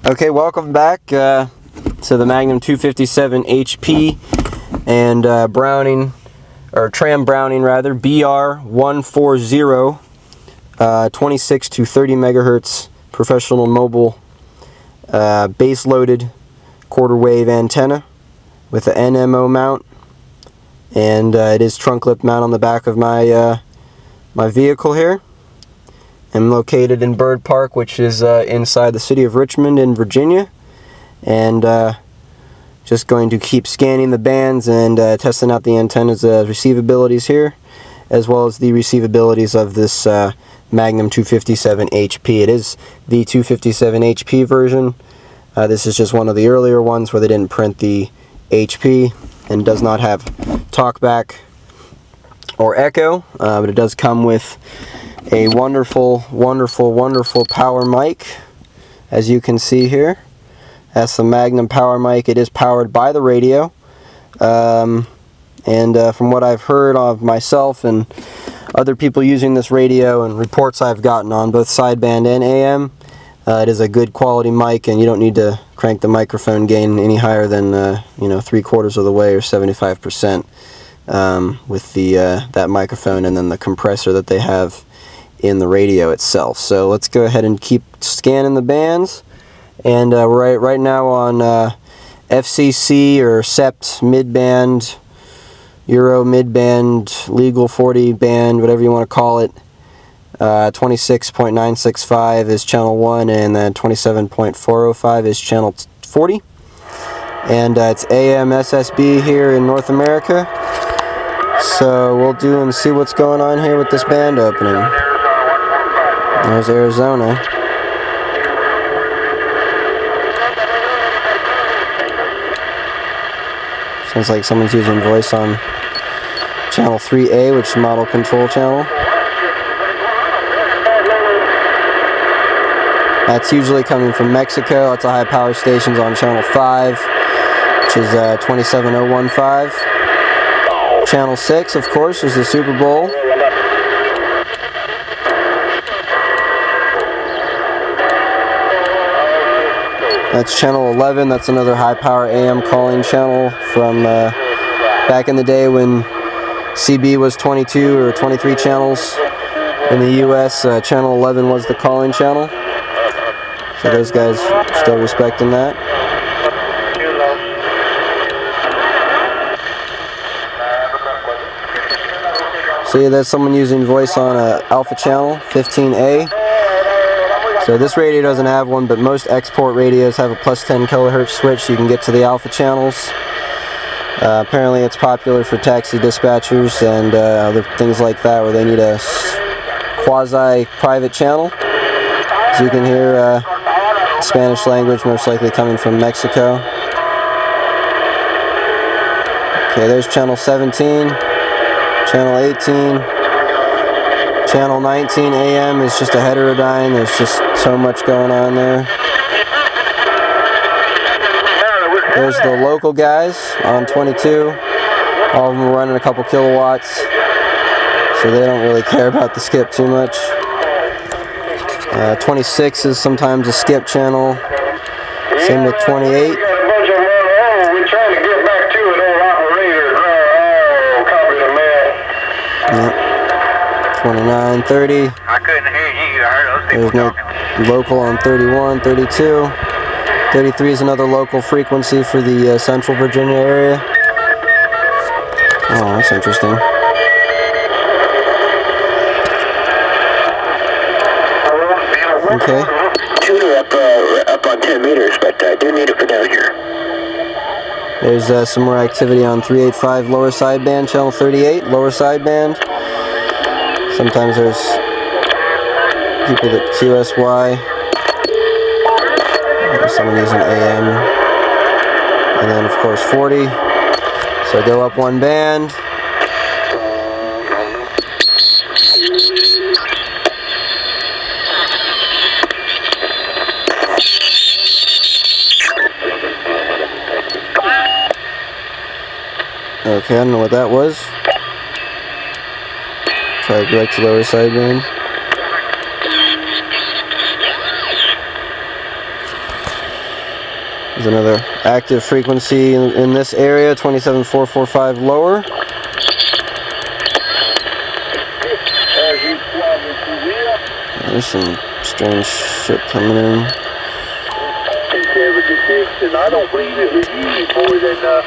Okay, welcome back to the Magnum 257 HP and Tram Browning rather, BR-140 26 to 30 megahertz professional mobile base loaded quarter wave antenna with an NMO mount, and it is trunk lip mount on the back of my my vehicle here. I'm located in Bird Park, which is inside the city of Richmond in Virginia, and just going to keep scanning the bands and testing out the antenna's receivabilities here, as well as the receivabilities of this Magnum 257 HP. It is the 257 HP version. This is just one of the earlier ones where they didn't print the HP, and does not have talkback or echo, but it does come with a wonderful power mic, as you can see here. That's the Magnum power mic. It is powered by the radio, and from what I've heard of myself and other people using this radio and reports I've gotten on both sideband and AM, it is a good quality mic, and you don't need to crank the microphone gain any higher than 3/4 of the way or 75% with the that microphone and then the compressor that they have in the radio itself. So let's go ahead and keep scanning the bands, and we're right now on FCC or SEPT mid-band, Euro mid-band, legal 40 band, whatever you want to call it. 26.965 is channel 1, and then 27.405 is channel 40, and it's AM SSB here in North America. So we'll do and see what's going on here with this band opening. There's Arizona. Sounds like someone's using voice on channel 3A, which is model control channel. That's usually coming from Mexico. That's a high power stations on channel 5, which is 27015. Channel 6, of course, is the Super Bowl. That's channel 11. That's another high power AM calling channel from back in the day when CB was 22 or 23 channels in the US. Channel 11 was the calling channel. So those guys still respecting that. See, there's someone using voice on a alpha channel 15A. So this radio doesn't have one, but most export radios have a plus 10 kilohertz switch, so you can get to the alpha channels. Apparently it's popular for taxi dispatchers and other things like that, where they need a quasi-private channel. As you can hear, Spanish language, most likely coming from Mexico. Okay, there's channel 17, channel 18, channel 19 AM is just a heterodyne. There's just so much going on there. There's the local guys on 22. All of them are running a couple kilowatts, so they don't really care about the skip too much. 26 is sometimes a skip channel. Same with 28. Yep. 29, 30. I couldn't hear you. I heard those people. There's no local on 31, 32. 33 is another local frequency for the Central Virginia area. Oh, that's interesting. Okay. Tuner up on 10 meters, but I do need it for down here. There's some more activity on 385 lower sideband, channel 38, lower sideband. Sometimes there's people that QSY. There's someone using AM. And then, of course, 40. So go up one band. Okay, I don't know what that was. Try to direct to lower sideband. There's another active frequency in this area, 27445 lower. There's some strange shit coming in. 76, and I don't believe it was used more than a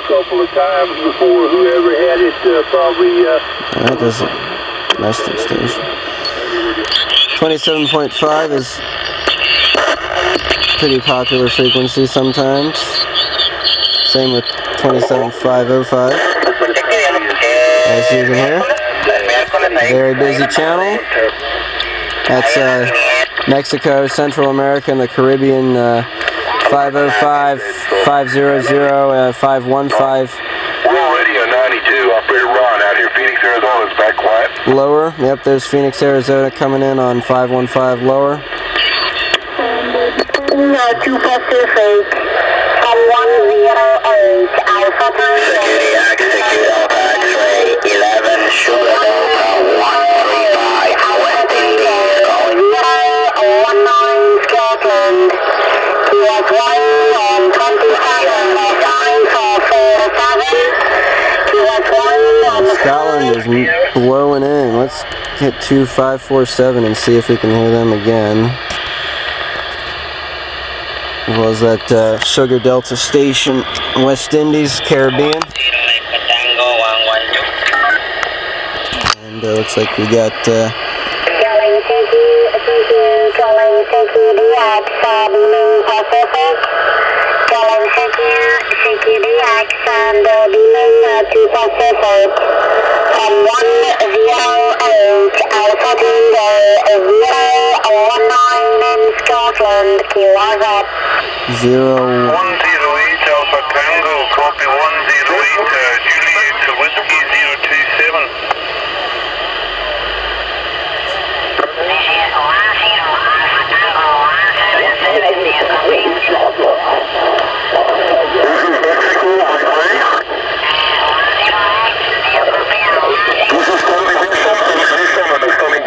couple of times before. Whoever had it probably... That doesn't domestic station. 27.5 is pretty popular frequency sometimes. Same with 27505. As you can hear, very busy channel. That's Mexico, Central America, and the Caribbean. 505, 500, 515. Radio 92, operator Ron out here, Phoenix, Arizona, is back quiet. Lower, yep, there's Phoenix, Arizona coming in on 515 lower. 2 Pacific, 108, Alpha Tango. Security X-ray, 11, Sugar Delta, 135, West Indies, calling 019 Scotland. US 1 on 27, 9447. US 1 on Scotland is blowing in. Let's hit 2547 and see if we can hear them again. As well as that Sugar Delta station, West Indies, Caribbean. And looks like we got thank you, DX, beaming Pacific. Thank you, DX, and beaming to Pacific. 108, Alpha Tango, 019 in Scotland, QRZ. 0. 108 Alpha Tango, copy 108, Juliet to Whiskey 027.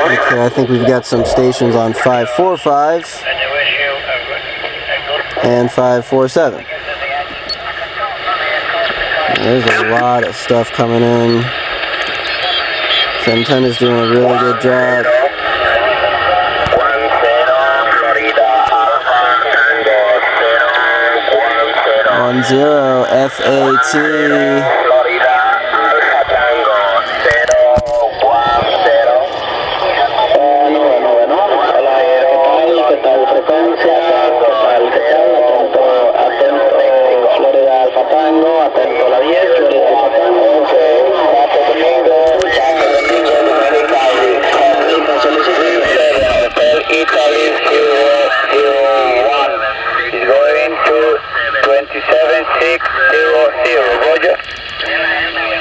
Okay, I think we've got some stations on 545 and 547. There's a lot of stuff coming in. This antenna's doing a really good job. 10 FAT.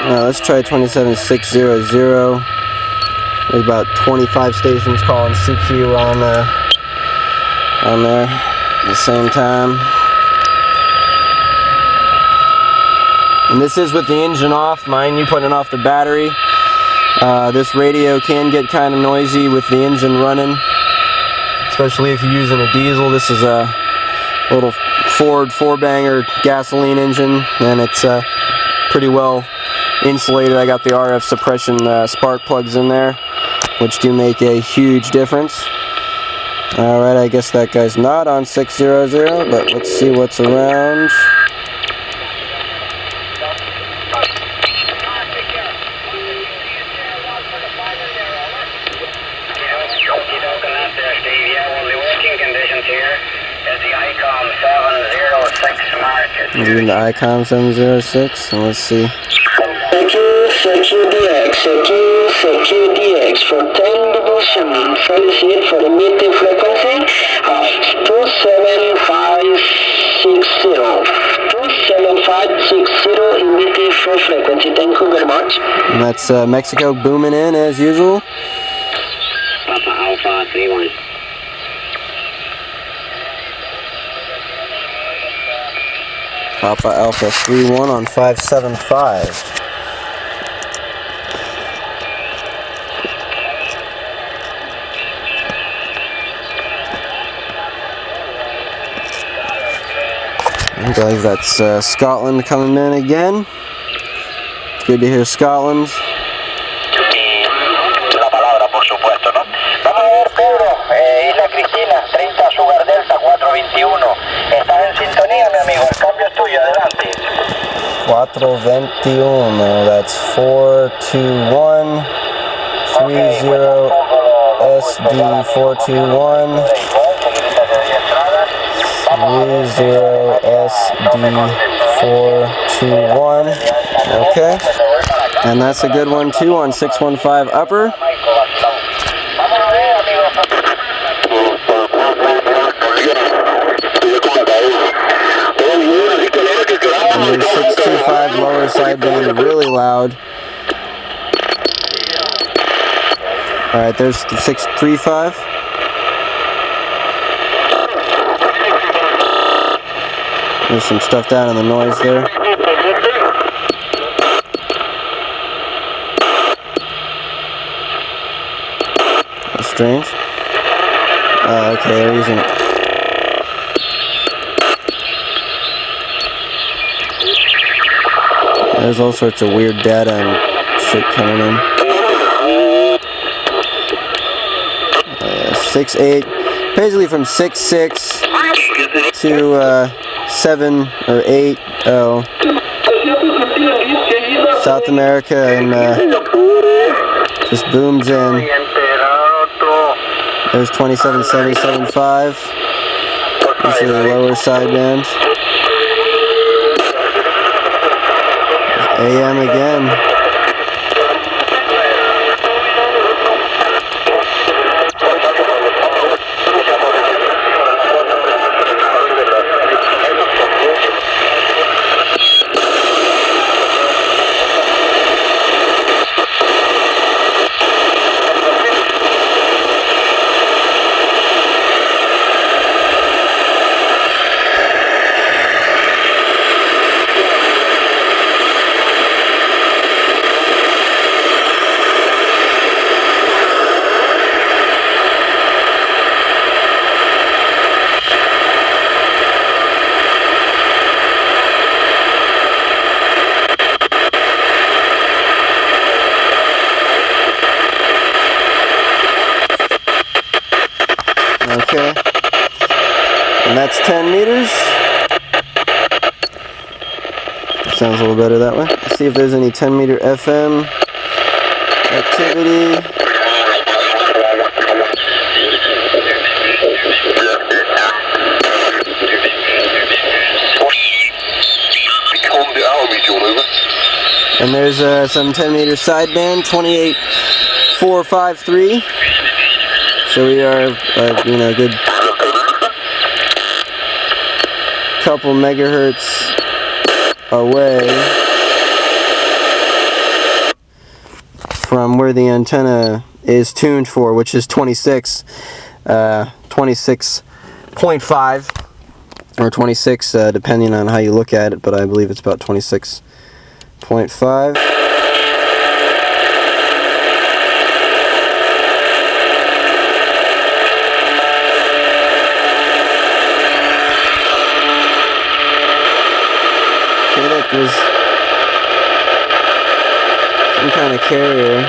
Now let's try 27600. There's about 25 stations calling CQ on there at the same time. And this is with the engine off, mind you, putting off the battery. This radio can get kind of noisy with the engine running, especially if you're using a diesel. This is a little Ford 4-banger gasoline engine, and it's pretty well insulated. I got the RF suppression spark plugs in there, which do make a huge difference. Alright, I guess that guy's not on 600, but let's see what's around. Doing the ICOM 706, and let's see. CQ for 10 devotion, felicit for the meeting frequency of 27560. 27560 in meeting frequency. Thank you very much. And that's Mexico booming in as usual. Papa Alpha 31. Papa Alpha 31 on 575. I believe that's Scotland coming in again. It's good to hear Scotland. La palabra, por supuesto, ¿no? Vamos a ver, Pedro, Isla Cristina, 30 Sugar Delta 421. Estás en sintonía, mi amigo, el cambio es tuyo, adelante. 421, that's 421 30 SD 421 30 SD 421. Okay, and that's a good one too on 615 upper. And there's 625 lower sideband, really loud. Alright, there's the 635. There's some stuff down in the noise there. That's strange. Okay, they're using it. There's all sorts of weird data and shit coming in. 6.8, basically from 6.6 to 7 or 8. Oh, South America, and just booms in. There's 27.775. These are the lower sideband. AM again. Okay, and that's 10 meters. Sounds a little better that way. Let's see if there's any 10 meter FM activity. And there's some 10 meter sideband, 28.453. So we are, you know, a good couple megahertz away from where the antenna is tuned for, which is 26.5 or 26, depending on how you look at it, but I believe it's about 26.5. There's some kind of carrier.